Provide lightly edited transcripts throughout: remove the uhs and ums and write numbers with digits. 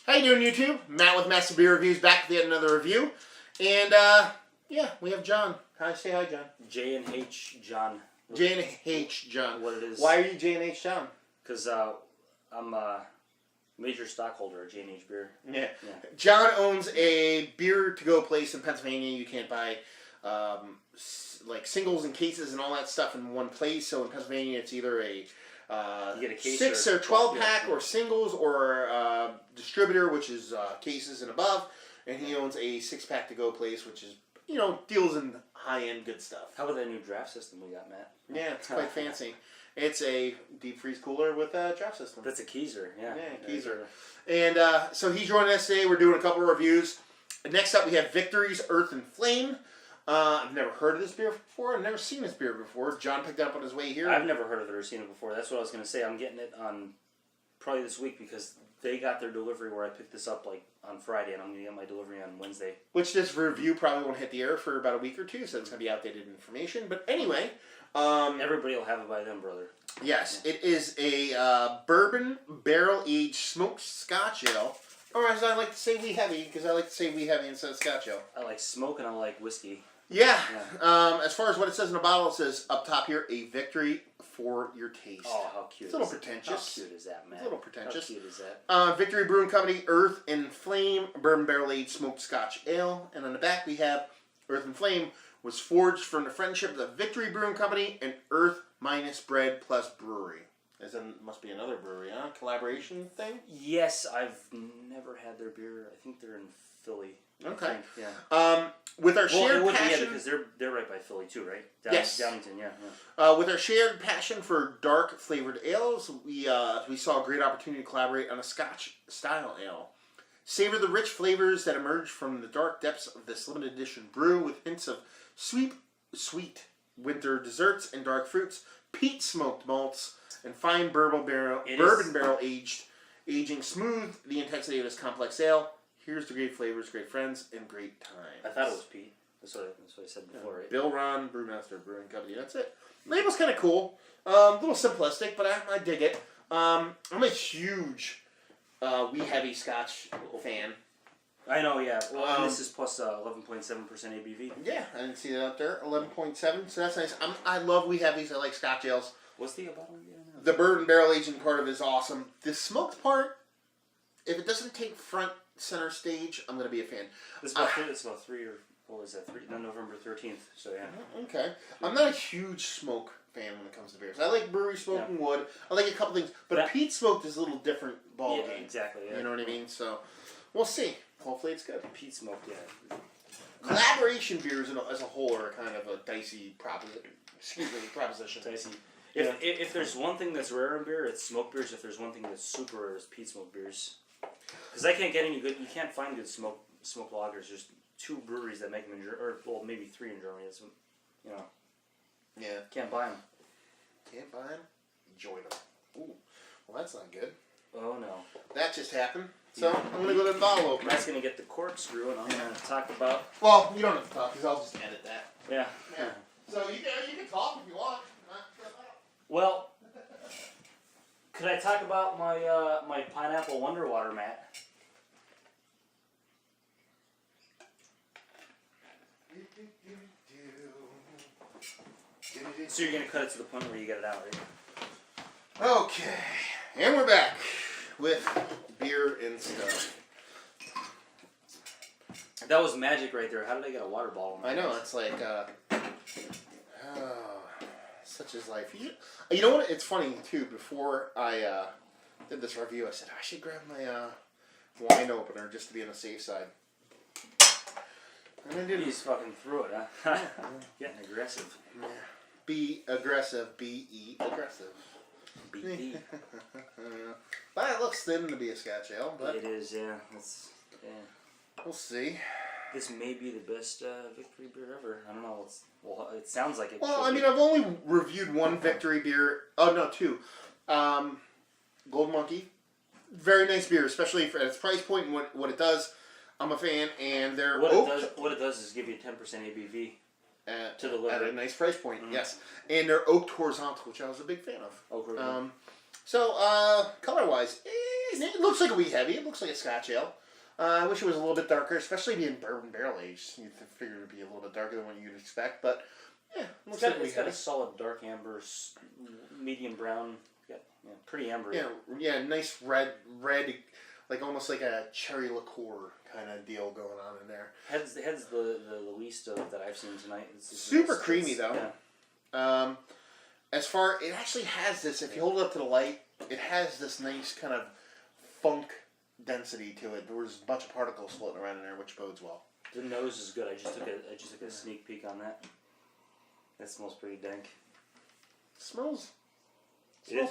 How you doing, YouTube? Matt with Master Beer Reviews back with yet another review. And, yeah, we have John. Say hi, John. J and H John. J and H John. What it is. Why are you J and H John? Because I'm a major stockholder of J and H Beer. Yeah. John owns a beer-to-go place in Pennsylvania. You can't buy, like, singles and cases and all that stuff in one place. So in Pennsylvania, it's either a... you get a case 6 or 12 pack or singles or distributor, which is cases and above, and he owns a 6-pack to go place, which is, you know, deals in high-end good stuff. How about that new draft system we got, Matt? Yeah, it's quite fancy. It's a deep freeze cooler with a draft system. That's a Keezer, yeah. Yeah, Keezer. And so he's joining us today. We're doing a couple of reviews. Next up, we have Victory's Earth Flame. I've never heard of this beer before. I've never seen this beer before. John picked it up on his way here. I've never heard of it or seen it before. That's what I was going to say. I'm getting it on probably this week because they got their delivery where I picked this up like on Friday, and I'm going to get my delivery on Wednesday. Which this review probably won't hit the air for about a week or two, so it's going to be outdated information. But anyway... everybody will have it by then, brother. Yes, it is a bourbon barrel-aged smoked Scotch Ale. Or as I like to say, wee heavy, because I like to say wee heavy instead of Scotch Ale. I like smoke and I like whiskey. Yeah. As far as what it says in the bottle, it says up top here, a victory for your taste. Oh, how cute! It's a little pretentious. How cute is that, man? It's a little pretentious. How cute is that? Victory Brewing Company, Earth and Flame, bourbon barrel-aged smoked Scotch Ale. And on the back we have Earth and Flame was forged from the friendship of the Victory Brewing Company and Earth minus Bread plus Brewery. As in, must be another brewery, huh? Collaboration thing? Yes, I've never had their beer. I think they're in Philly. Okay. Yeah. With our shared passion... Yeah, because they're right by Philly too, right? Yes. Downington, yeah. With our shared passion for dark flavored ales, we saw a great opportunity to collaborate on a Scotch style ale. Savor the rich flavors that emerge from the dark depths of this limited edition brew with hints of sweet winter desserts and dark fruits, peat smoked malts, and fine bourbon barrel aging smooth the intensity of this complex ale. Here's the great flavors, great friends, and great times. I thought it was peat. That's what I said before, right? Bill Ron, Brewmaster Brewing Company. That's it. Label's kind of cool. A little simplistic, but I dig it. I'm a huge wee heavy Scotch fan. I know, yeah. Well, and this is plus 11.7% ABV. Yeah, I didn't see that up there. 11.7, so that's nice. I love wee heavies. I like Scotch ales. What's the bottle again? The bourbon barrel aging part of it is awesome. The smoked part, if it doesn't take front center stage, I'm going to be a fan. It's about 3 or, what was that, 3? No, November 13th, so yeah. Okay. I'm not a huge smoke fan when it comes to beers. I like brewery smoking wood. I like a couple things, but peat smoked is a little different ball game. Exactly. Yeah. You know what I mean? So, we'll see. Hopefully it's good. Peat smoked, yeah. Collaboration beers as a whole are kind of a dicey proposition. Dicey. If there's one thing that's rare in beer, it's smoked beers. If there's one thing that's super rare, it's peat smoked beers. Because I can't get any good. You can't find good smoked lagers. There's 2 breweries that make them in Germany, or well, maybe 3 in Germany. It's, you know. Yeah. Can't buy them. Can't buy them. Enjoy them. Ooh. Well, that's not good. Oh no. That just happened. So I'm gonna go to the bottle opener. Matt's gonna get the corkscrew, and I'm gonna talk about. Well, you don't have to talk because I'll just edit that. Yeah. So you can talk if you want. Well, could I talk about my my pineapple Wonder Water, Matt? So you're gonna cut it to the point where you get it out, right? Okay, and we're back with beer and stuff. That was magic right there. How did I get a water bottle? I know, it's like, such is life. You know what? It's funny too. Before I did this review, I said I should grab my wine opener just to be on the safe side. And I didn't. You just fucking threw it, huh? Getting aggressive. Yeah. Be aggressive. B-E aggressive. B-E. But it looks thin to be a Scotch Ale, but it is, yeah. We'll see. This may be the best Victory beer ever. I don't know. It sounds like it. Well, I mean, I've only reviewed one Victory beer. Oh no, 2. Gold Monkey, very nice beer, especially for its price point and what it does. I'm a fan, and they're what it does is give you 10% ABV to the liver at a nice price point. Mm-hmm. Yes, and they're oaked horizontal, which I was a big fan of. Oak horizontal. So color wise, It looks like a wee heavy. It looks like a Scotch Ale. I wish it was a little bit darker, especially being bourbon barrel aged. You'd figure it would be a little bit darker than what you'd expect, but yeah, it looks like a wee It's got heavy. a solid dark amber, medium brown. Yeah, pretty amber. Yeah, nice red, like almost like a cherry liqueur kind of deal going on in there. Head's the least of that I've seen tonight. It's Super creamy though. Yeah. As far, it actually has this. If you hold it up to the light, it has this nice kind of funk density to it. There's a bunch of particles floating around in there, which bodes well. The nose is good. I just took a sneak peek on that. That smells pretty dank. Smells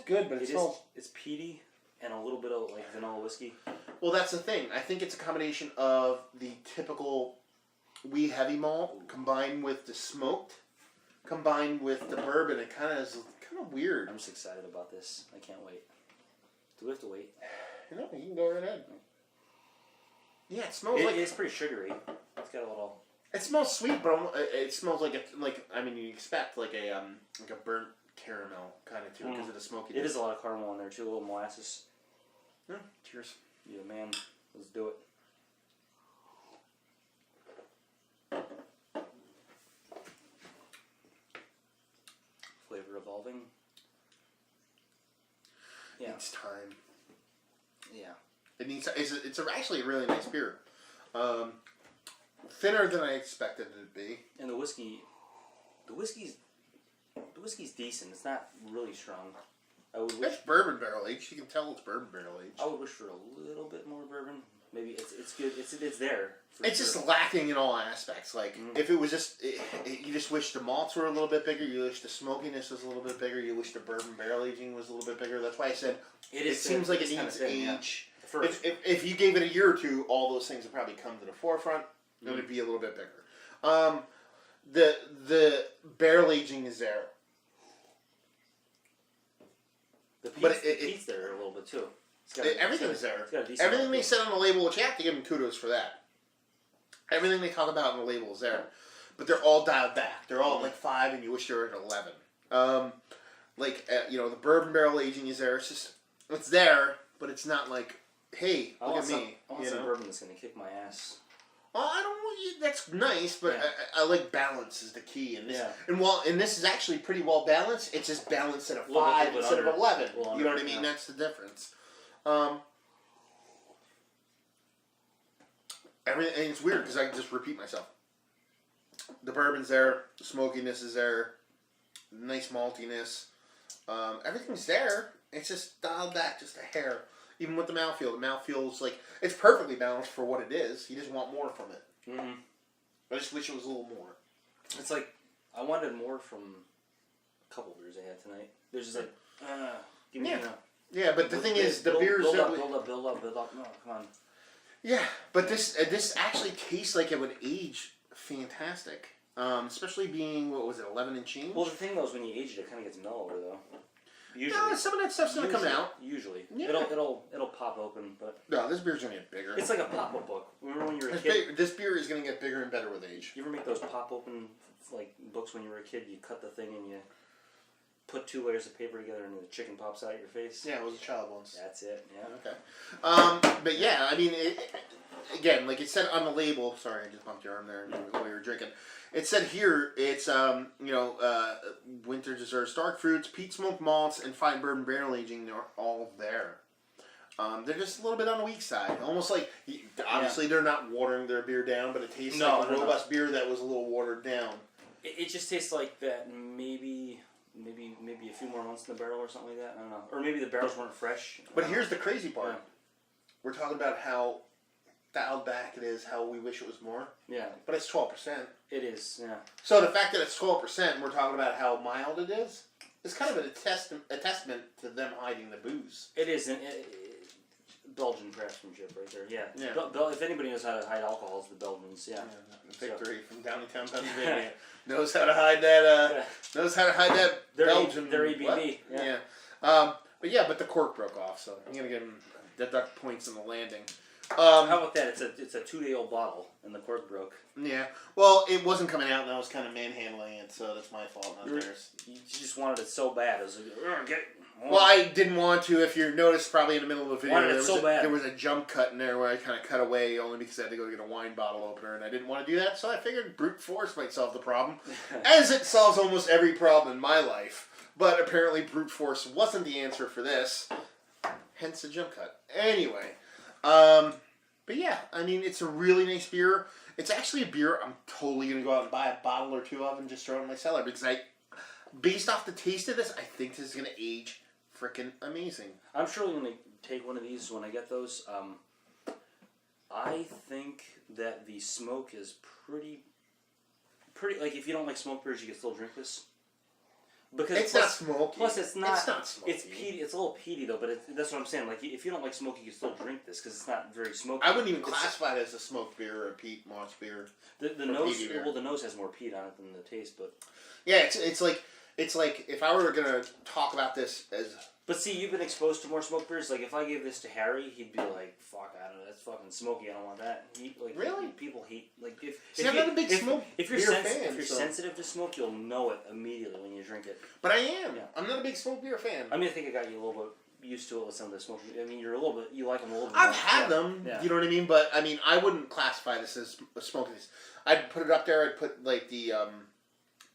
good, but it smells. It's peaty and a little bit of like vanilla whiskey. Well, that's the thing. I think it's a combination of the typical wee heavy malt combined with the smoked, combined with the bourbon. It kind of weird. I'm just excited about this. I can't wait. Do we have to wait? No, you can go right ahead. Yeah, it smells like it's pretty sugary. It's got a little. It smells sweet, but it smells like you expect like a burnt caramel kind of too because of the smokiness. It is a lot of caramel in there too. A little molasses. Yeah, cheers. Yeah, man. Let's do it. Flavor evolving. Yeah. It's time. Yeah. It needs. It's actually a really nice beer. Thinner than I expected it to be. And the whiskey's decent. It's not really strong. I would wish. It's bourbon barrel aged. You can tell it's bourbon barrel aged. I would wish for a little bit more bourbon. Maybe it's good. It's there. It's sure. just lacking in all aspects. Like if it was just, you just wish the malts were a little bit bigger. You wish the smokiness was a little bit bigger. You wish the bourbon barrel aging was a little bit bigger. That's why I said it seems like it needs age. Yeah. If you gave it a year or two, all those things would probably come to the forefront. It would be a little bit bigger. The barrel aging is there. The peat's, But the peat's there a little bit too. Everything's there. It's got a decent Everything amount they said on the label, which you have to give them kudos for that. Everything they talk about on the label is there. But they're all dialed back. They're all at like 5 and you wish they were at 11. The bourbon barrel aging is there. It's there, but it's not like, hey, look at me. I want some bourbon that's going to kick my ass. Well, I don't. That's nice, but I like balance is the key. And this is actually pretty well balanced. It's just balanced at a 5 instead of 11. You know what I mean? That's the difference. Everything. And it's weird because I can just repeat myself. The bourbon's there. The smokiness is there. Nice maltiness. Everything's there. It's just dialed back just a hair. Even with the mouthfeel, the mouthfeel's like it's perfectly balanced for what it is. You just want more from it. Mm-hmm. I just wish it was a little more. It's like I wanted more from a couple beers I had tonight. There's just like, give me Yeah, but the thing is, the beers build up. No, come on. Yeah, but this actually tastes like it would age fantastic. Especially being, what was it, 11 and change? Well, the thing though is when you age it kind of gets mellower though. Usually. No, some of that stuff's gonna come out. Usually, yeah. it'll pop open, but no, this beer's gonna get bigger. It's like a pop-up book. Remember when you were a kid? This beer is gonna get bigger and better with age. You ever make those pop-open like books when you were a kid? You cut the thing and you put 2 layers of paper together and the chicken pops out of your face. Yeah, it was a child once. That's it. Yeah. Okay. But yeah, I mean, again, like it said on the label. Sorry, I just bumped your arm there while you were drinking. It said here, it's, winter desserts, dark fruits, peat smoked malts, and fine bourbon barrel aging are all there. They're just a little bit on the weak side. Almost like, obviously they're not watering their beer down, but it tastes like a robust beer that was a little watered down. It just tastes like that maybe a few more months in the barrel or something like that. I don't know. Or maybe the barrels weren't fresh. But here's the crazy part. Yeah. We're talking about how dialed back it is, how we wish it was more. Yeah. But it's 12%. It is, yeah. So the fact that it's 12%, we're talking about how mild it is kind of a testament to them hiding the booze. It is. Belgian craftsmanship right there, yeah. If anybody knows how to hide alcohol, it's the Belgians, yeah. Victory from downtown Pennsylvania knows how to hide that. Knows how to hide that Belgian. Their EBB. Yeah. But the cork broke off, so I'm gonna give them deduct points in the landing. How about that? It's a 2-day-old bottle, and the cork broke. Yeah. Well, it wasn't coming out, and I was kind of manhandling it, so that's my fault, not theirs. You just wanted it so bad. It was like, get it. Well, I didn't want to. If you noticed, probably in the middle of the video, Bad. there was a jump cut in there where I kind of cut away only because I had to go get a wine bottle opener, and I didn't want to do that. So I figured brute force might solve the problem, as it solves almost every problem in my life. But apparently, brute force wasn't the answer for this. Hence the jump cut. Anyway, but yeah, I mean, it's a really nice beer. It's actually a beer I'm totally gonna go out and buy a bottle or two of and just throw it in my cellar because based off the taste of this, I think this is gonna age freaking amazing. I'm surely going to take one of these when I get those. I think that the smoke is pretty. Like, if you don't like smoke beers, you can still drink this. Because it's not smoky. Plus, it's not smoky. It's peaty. It's a little peaty though, but that's what I'm saying. Like, if you don't like smoke, you can still drink this because it's not very smoky. I wouldn't even classify it as a smoked beer or a peat moss beer. The nose, the nose has more peat on it than the taste, but yeah, it's like if I were gonna talk about this as. But see, you've been exposed to more smoked beers. Like, if I gave this to Harry, he'd be like, "Fuck, I don't know, that's fucking smoky. I don't want that." Really? People hate I'm not a big smoke if you're beer fan. If you're sensitive to smoke, you'll know it immediately when you drink it. But I am. Yeah. I'm not a big smoke beer fan. I mean, I think I got you a little bit used to it with some of the smoke. I mean, you like them a little bit. I've more. had them. Yeah. You know what I mean? But I mean, I wouldn't classify this as a smoky. I'd put it up there. I'd put like the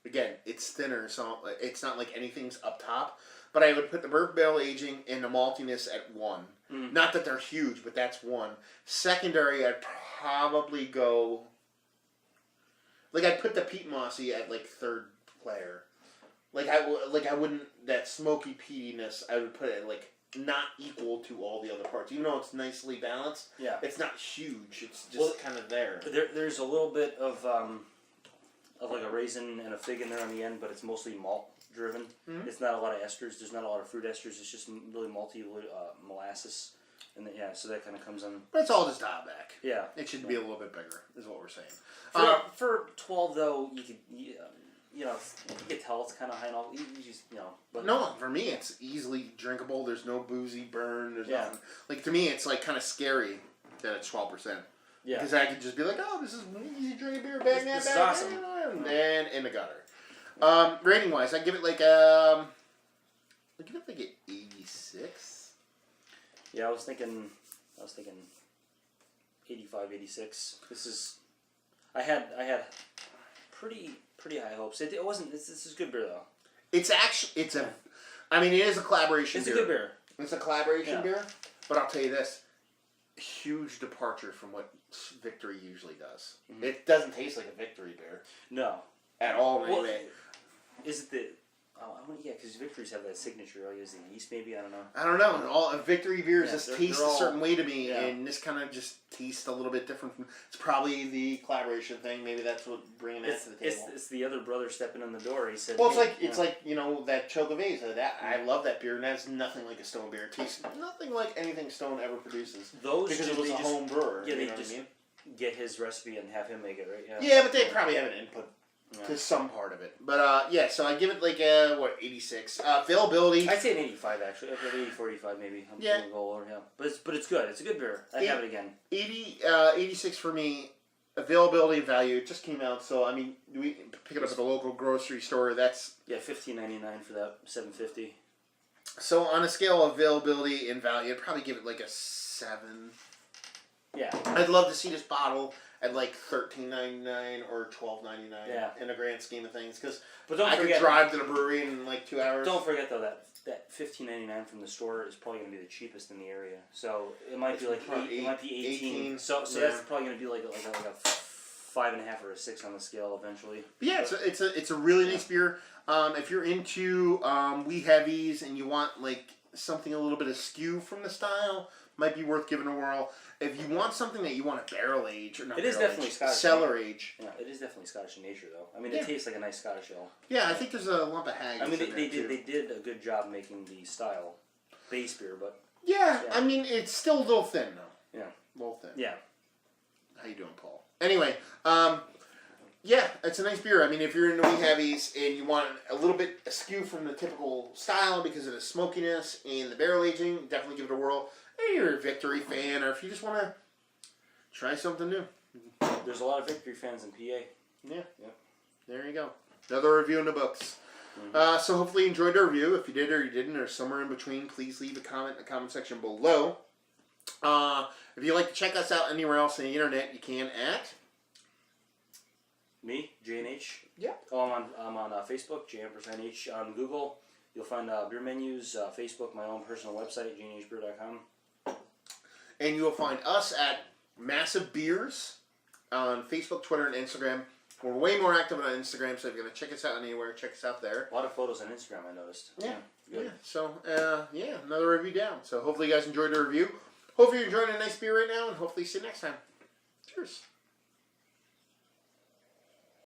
again, it's thinner, so it's not like anything's up top. But I would put the bourbon barrel aging and the maltiness at 1. Mm. Not that they're huge, but that's 1. Secondary, I'd probably go. Like I'd put the peat mossy at like 3rd player. I wouldn't that smoky peatiness. I would put it like not equal to all the other parts, even though it's nicely balanced. Yeah, it's not huge. It's just kind of there. There's a little bit of like a raisin and a fig in there on the end, but it's mostly malt driven. Mm-hmm. It's not a lot of esters. There's not a lot of fruit esters. It's just really malty molasses, and so that kind of comes on. But it's all just dialed back. Yeah, it should be a little bit bigger, is what we're saying. For 12 though, you could tell it's kind of high. You just But no, for me it's easily drinkable. There's no boozy burn. There's nothing. Like to me, it's like kind of scary that it's 12%. Yeah, because I could just be like, oh, this is an easy drinking beer, bang that, this is awesome, and then in the gutter. Rating wise, I give it like an 86. Yeah, I was thinking 85, 86. This is, I had pretty high hopes. It wasn't. This is good beer though. It's actually I mean, it is a collaboration. It's a good beer. It's a collaboration beer, but I'll tell you this: huge departure from what Victory usually does. Mm-hmm. It doesn't taste like a Victory beer. No. At all, well, maybe. Is it the... yeah, because Victories have that signature. I'll use the yeast, maybe? I don't know. I don't know. All Victory beers just taste a certain way to me, yeah. And this kind of just tastes a little bit different. It's probably the collaboration thing. Maybe that's what bringing that to the table. It's the other brother stepping in the door. He said... Well, it's like that Chocoveza. I love that beer, and that's nothing like a Stone beer. It tastes nothing like anything Stone ever produces. Because it was a home brewer. Yeah, you they know just what I mean? Get his recipe and have him make it, right? Yeah, but they probably have an input to some part of it. But, so I give it like 86. Availability. I'd say an 85, actually. I'd say 84, 85 maybe. I'm going to go lower, yeah. But it's good. It's a good beer. I'd have it again. 86 for me. Availability and value. It just came out, so, I mean, we pick it up at the local grocery store. That's... Yeah, $15.99 for that, $7.50. So, on a scale of availability and value, I'd probably give it like a 7. Yeah. I'd love to see this bottle at like $13.99 or $12.99 in a grand scheme of things, because I could drive to the brewery in like 2 hours. Don't forget though that $15.99 from the store is probably going to be the cheapest in the area. So it might be like it might be 18. So that's probably going to be like a 5.5 or a 6 on the scale eventually. But yeah, it's a really nice beer. If you're into wee heavies and you want like something a little bit askew from the style, might be worth giving a whirl. If you want something that you want to barrel age, or not, it is definitely Scottish. Cellar age. Yeah, it is definitely Scottish in nature, though. I mean, it tastes like a nice Scottish ale. Yeah, I think there's a lump of haggis. I mean, they did a good job making the style base beer, but yeah, I mean, it's still a little thin though. Yeah, a little thin. Yeah. How you doing, Paul? Anyway, yeah, it's a nice beer. I mean, if you're into wee heavies and you want a little bit askew from the typical style because of the smokiness and the barrel aging, definitely give it a whirl. If you're a Victory fan, or if you just want to try something new. There's a lot of Victory fans in PA. Yeah. Yep. There you go. Another review in the books. So hopefully you enjoyed our review. If you did or you didn't, or somewhere in between, please leave a comment in the comment section below. If you'd like to check us out anywhere else on the internet, you can at... Me, J&H. Yeah. Oh, I'm on Facebook, J&H on Google. You'll find beer menus, Facebook, my own personal website, jnhbrew.com. And you will find us at Massive Beers on Facebook, Twitter, and Instagram. We're way more active on Instagram, so if you're going to check us out anywhere, check us out there. A lot of photos on Instagram, I noticed. Yeah. Good. Yeah. So, another review down. So hopefully you guys enjoyed the review. Hopefully you're enjoying a nice beer right now, and hopefully see you next time. Cheers.